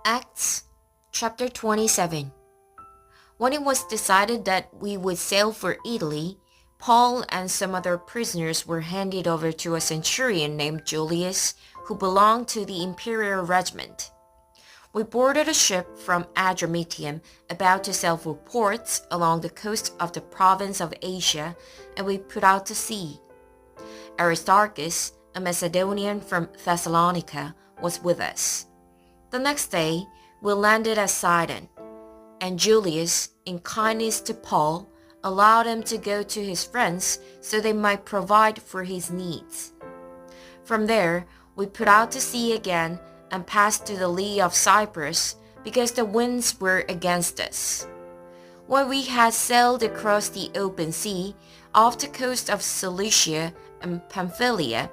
Acts chapter 27. When it was decided that we would sail for Italy, Paul and some other prisoners were handed over to a centurion named Julius, who belonged to the imperial regiment. We boarded a ship from Adramyttium about to sail for ports along the coast of the province of Asia, and we put out to sea. Aristarchus, a Macedonian from Thessalonica, was with us. The next day, we landed at Sidon, and Julius, in kindness to Paul, allowed him to go to his friends so they might provide for his needs. From there, we put out to sea again and passed to the lee of Cyprus because the winds were against us. When we had sailed across the open sea, off the coast of Cilicia and Pamphylia,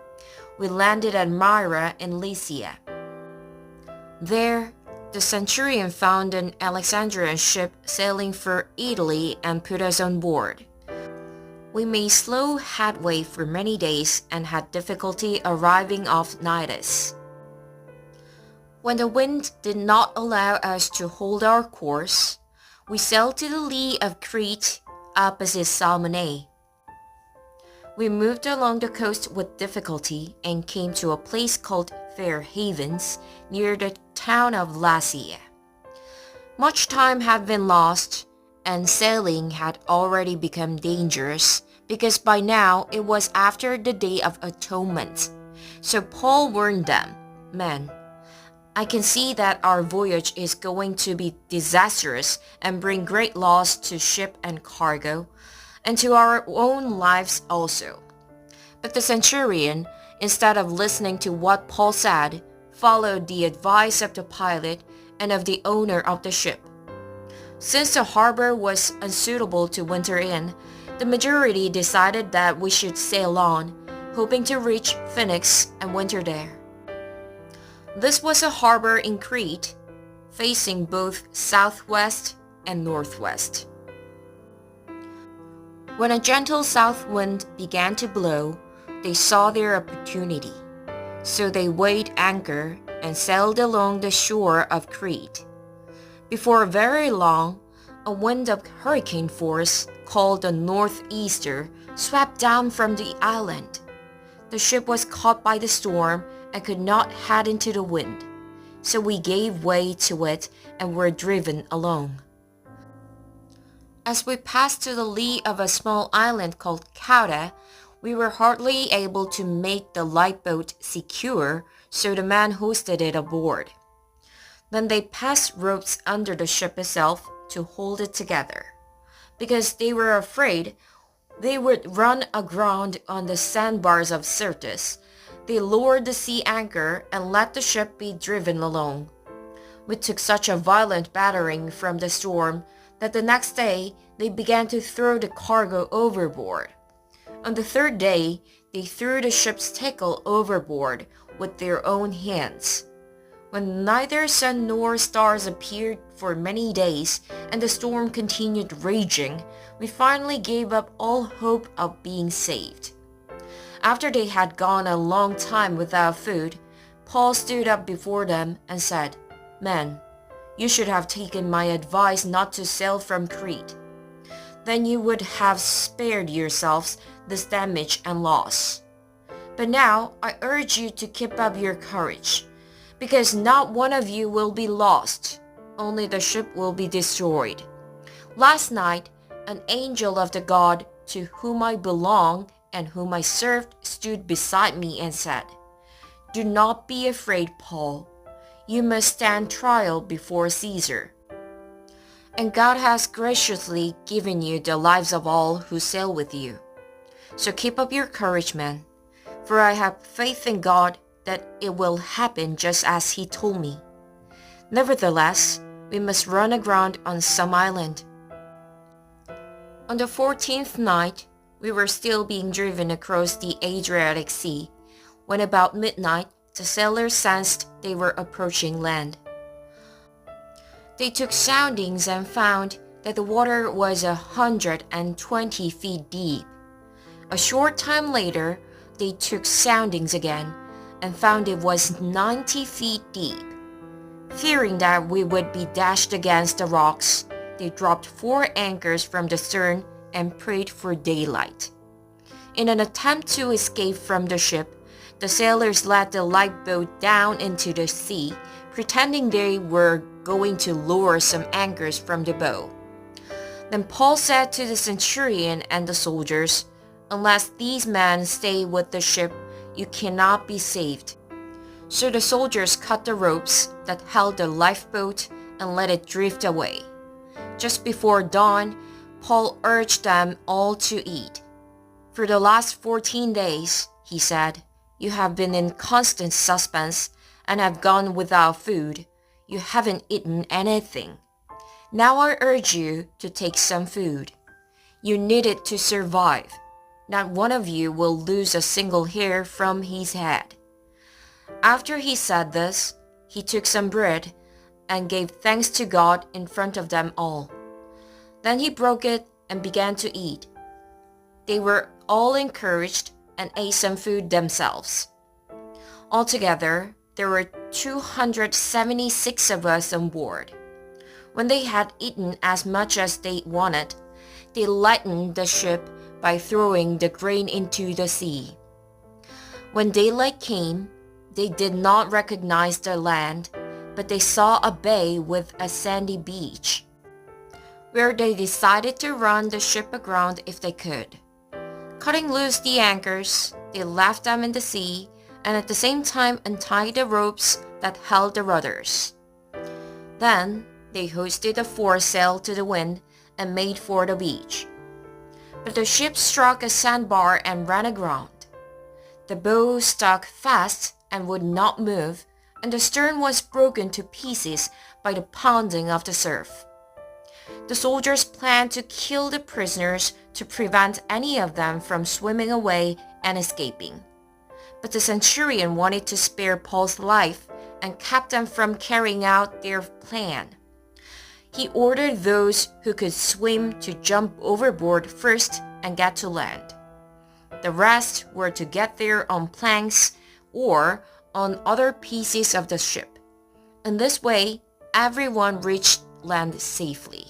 we landed at Myra in Lycia. There, the centurion found an Alexandrian ship sailing for Italy and put us on board. We made slow headway for many days and had difficulty arriving off Cnidus. When the wind did not allow us to hold our course, we sailed to the lee of Crete opposite Salmone. We moved along the coast with difficulty and came to a place called Fair Havens near the town of Lasea. Much time had been lost, and sailing had already become dangerous because by now it was after the Day of Atonement. So Paul warned them, "Men, I can see that our voyage is going to be disastrous and bring great loss to ship and cargo, and to our own lives also." But the centurion, instead of listening to what Paul said, followed the advice of the pilot and of the owner of the ship. Since the harbor was unsuitable to winter in, the majority decided that we should sail on, hoping to reach Phoenix and winter there. This was a harbor in Crete, facing both southwest and northwest. When a gentle south wind began to blow, they saw their opportunity. So they weighed anchor and sailed along the shore of Crete. Before very long, a wind of hurricane force, called a northeaster, swept down from the island. The ship was caught by the storm and could not head into the wind, so we gave way to it and were driven along. As we passed to the lee of a small island called Cauda, we were hardly able to make the lifeboat secure, so the man hoisted it aboard. Then they passed ropes under the ship itself to hold it together. Because they were afraid they would run aground on the sandbars of Syrtis, they lowered the sea anchor and let the ship be driven along. We took such a violent battering from the storm that the next day they began to throw the cargo overboard. On the third day, they threw the ship's tackle overboard with their own hands. When neither sun nor stars appeared for many days and the storm continued raging, we finally gave up all hope of being saved. After they had gone a long time without food, Paul stood up before them and said, "Men, you should have taken my advice not to sail from Crete. Then you would have spared yourselves this damage and loss. But now I urge you to keep up your courage, because not one of you will be lost, only the ship will be destroyed. Last night, an angel of the God to whom I belong and whom I served stood beside me and said, 'Do not be afraid, Paul. You must stand trial before Caesar. And God has graciously given you the lives of all who sail with you. So keep up your courage, men, for I have faith in God that it will happen just as He told me. Nevertheless, we must run aground on some island.'" On the 14th night, we were still being driven across the Adriatic Sea, when about midnight the sailors sensed they were approaching land. They took soundings and found that the water was 120 feet deep. A short time later, they took soundings again and found it was 90 feet deep. Fearing that we would be dashed against the rocks, they dropped 4 anchors from the stern and prayed for daylight. In an attempt to escape from the ship, the sailors let the lifeboat down into the sea, pretending they were going to lower some anchors from the bow. Then Paul said to the centurion and the soldiers, "Unless these men stay with the ship, you cannot be saved." So the soldiers cut the ropes that held the lifeboat and let it drift away. Just before dawn, Paul urged them all to eat. "For the last 14 days," he said, "you have been in constant suspense and have gone without food. You haven't eaten anything. Now I urge you to take some food. You need it to survive. Not one of you will lose a single hair from his head." After he said this, he took some bread and gave thanks to God in front of them all. Then he broke it and began to eat. They were all encouraged and ate some food themselves. Altogether, there were 276 of us on board. When they had eaten as much as they wanted, they lightened the ship by throwing the grain into the sea. When daylight came, they did not recognize the land, but they saw a bay with a sandy beach, where they decided to run the ship aground if they could. Cutting loose the anchors, they left them in the sea and at the same time untied the ropes that held the rudders. Then they hoisted the foresail to the wind and made for the beach. But the ship struck a sandbar and ran aground. The bow stuck fast and would not move, and the stern was broken to pieces by the pounding of the surf. The soldiers planned to kill the prisoners to prevent any of them from swimming away and escaping. But the centurion wanted to spare Paul's life and kept them from carrying out their plan. He ordered those who could swim to jump overboard first and get to land. The rest were to get there on planks or on other pieces of the ship. In this way, everyone reached land safely.